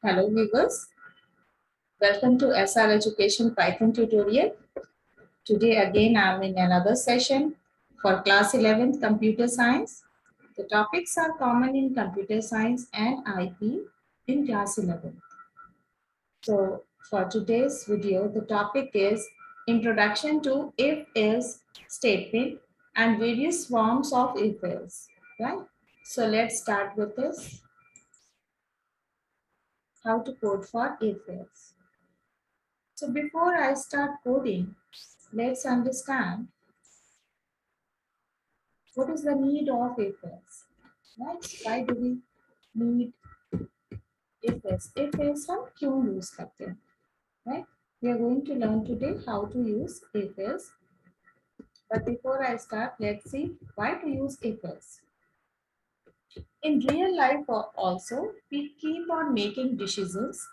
Hello viewers, welcome to SR Education Python tutorial. Today again I am in another session for class 11th computer science. The topics are common in computer science and IP in class 11. So for today's video the topic is Introduction to If-Else statement and various forms of if-else. Right? So let's start with this. How to code for if-else. So before I start coding, let's understand what is the need of if-else, right? Why do we need if-else? If-else हम क्यों use करते हैं, right? We are going to learn today how to use if-else. But before I start, let's see why to use if-else. In real life also, we keep on making decisions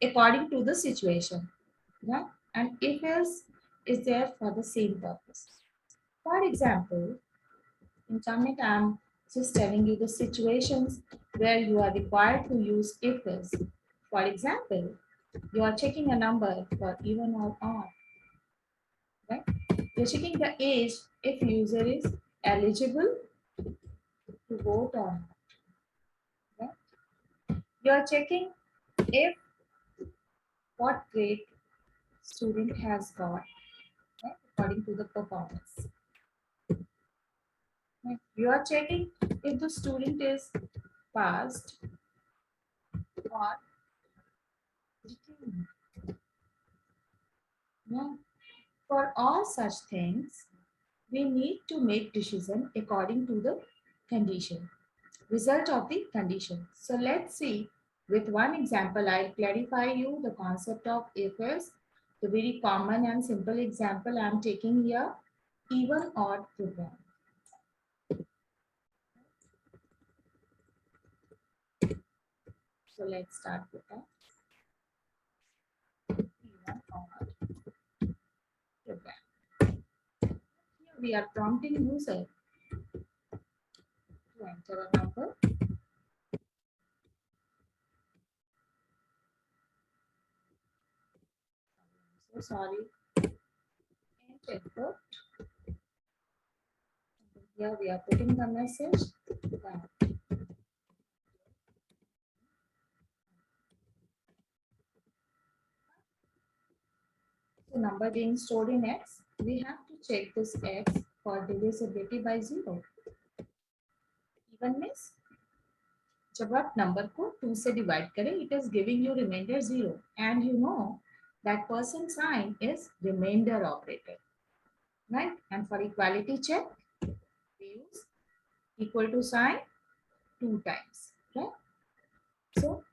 according to the situation, right? And if-else is there for the same purpose. For example, in Summit, I'm just telling you the situations where you are required to use if-else. For example, you are checking a number for even or odd, right? You're checking the age if user is eligible to vote or not, right? You are checking if what grade student has got, right, according to the performance. Right? You are checking if the student is passed or detained. Yeah. For all such things, we need to make decision according to the condition, result of the condition. So let's see with one example, I'll clarify you the concept of if-else. The very common and simple example I'm taking here, even odd program. So let's start with that. Even odd program. Here we are prompting user to enter a number. So sorry. And input. Here we are putting the message that the number being stored in X, we have to check this X for divisibility by 0. Even means जब आप number को 2 से divide करें, it is giving you remainder 0, and you know that % sign is remainder operator, right? And for equality check, we use equal to sign 2 times, right? So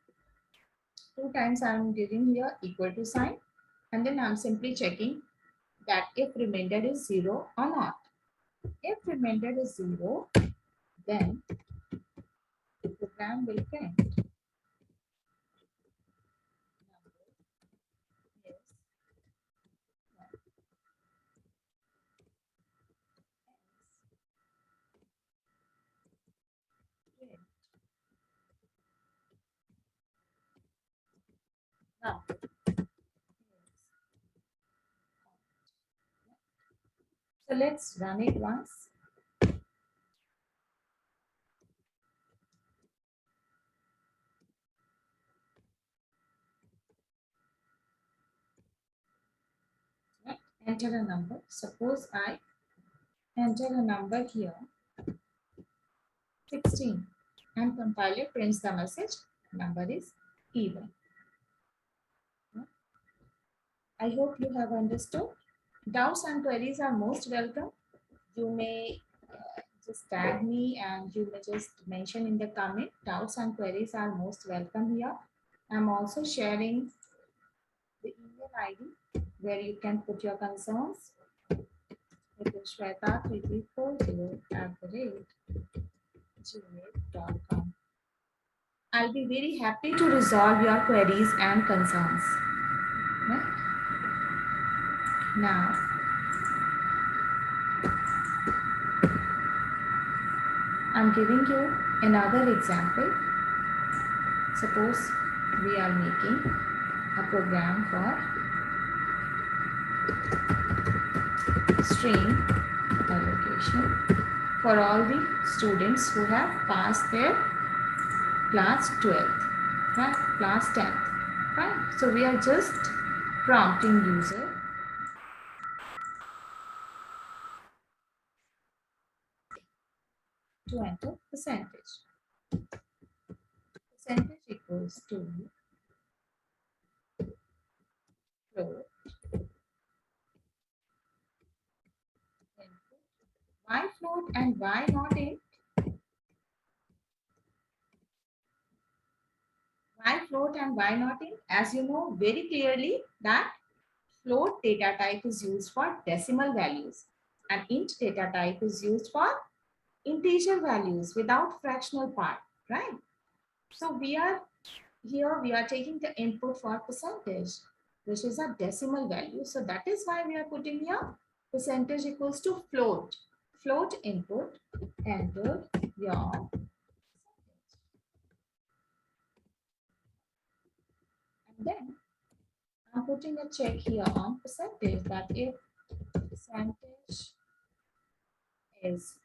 2 times I am giving here equal to sign, and then I am simply checking that if remainder is 0 or not. If remainder is 0, then the program will print now. So let's run it once. Enter a number. Suppose I enter a number here, 16, and compiler prints the message, number is even. I hope you have understood. Doubts and queries are most welcome. You may just tag me and you may just mention in the comment. Doubts and queries are most welcome here. I'm also sharing the email ID where you can put your concerns. It is shweta3340@gmail.com. I'll be very happy to resolve your queries and concerns. Right? Now, I'm giving you another example. Suppose we are making a program for stream allocation for all the students who have passed their class 12th, right? Class 10th, right? So we are just prompting user to enter percentage. Percentage equals to float. Why float and why not int? Why float and why not int? As you know very clearly that float data type is used for decimal values and int data type is used for integer values without fractional part, right? So we are taking the input for percentage, which is a decimal value. So that is why we are putting here percentage equals to float. Float input, enter your percentage. And then I'm putting a check here on percentage that if percentage is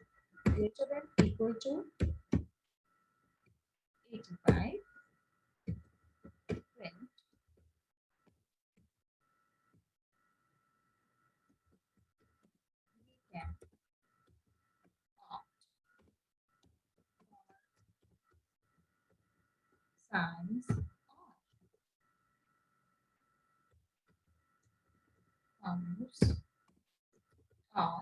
greater than equal to 85, print we can opt signs on commas or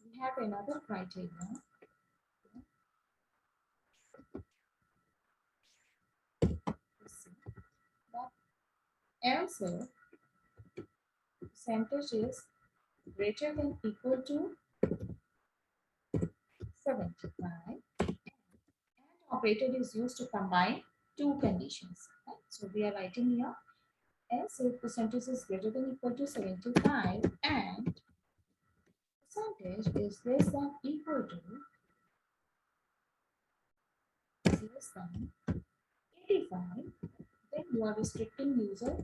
we have another criteria. Else if percentage is greater than equal to 75 and operator is used to combine two conditions. Right? So we are writing here else if percentage is greater than equal to 75 and percentage is less than equal to less than 85, then you are restricting user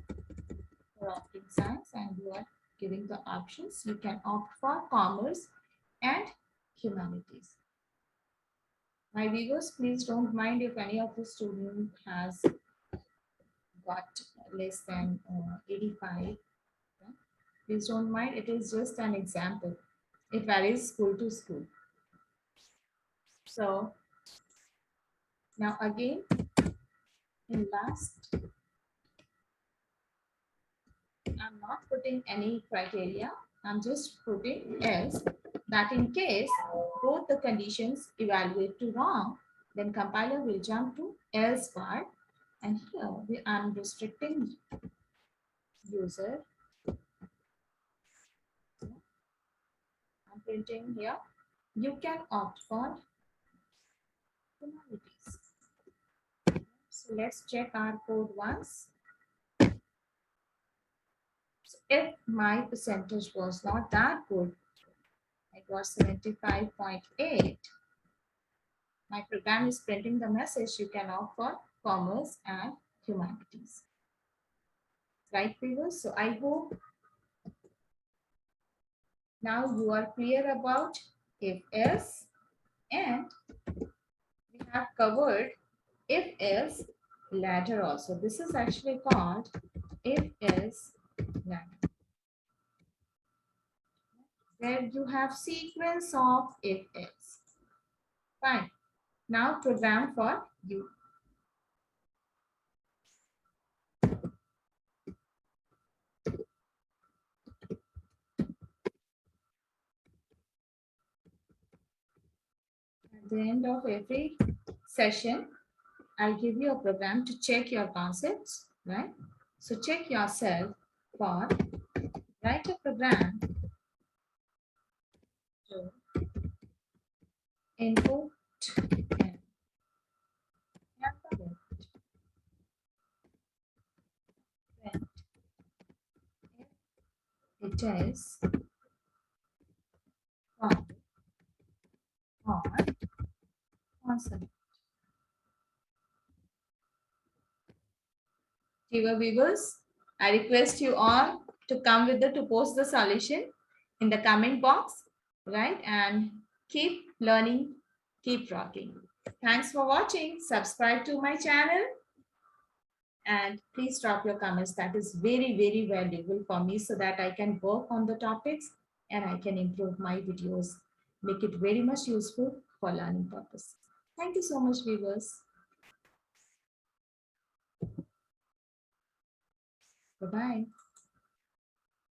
for opting science and you are giving the options. You can opt for commerce and humanities. My viewers, please don't mind if any of the student has got less than 85. Yeah? Please don't mind, it is just an example. It varies school to school. So now again, in last, I'm not putting any criteria. I'm just putting else that in case both the conditions evaluate to wrong, then compiler will jump to else part. And here I'm restricting user. I'm printing here. You can opt for humanities. So let's check our code once. So if my percentage was not that good, it was 75.8. My program is printing the message you can opt for commerce and humanities. Right, viewers? So I hope now you are clear about if else, and we have covered if else ladder also. This is actually called if else ladder, where you have sequence of if else. Fine. Now program for you. At the end of every session, I'll give you a program to check your concepts, right? So check yourself for write a program to input and alphabet when it is called on consonant. Dear viewers, I request you all to come with to post the solution in the comment box, right? And keep learning, keep rocking. Thanks for watching. Subscribe to my channel and please drop your comments. That is very, very valuable for me so that I can work on the topics and I can improve my videos, make it very much useful for learning purpose. Thank you so much, viewers. Bye-bye.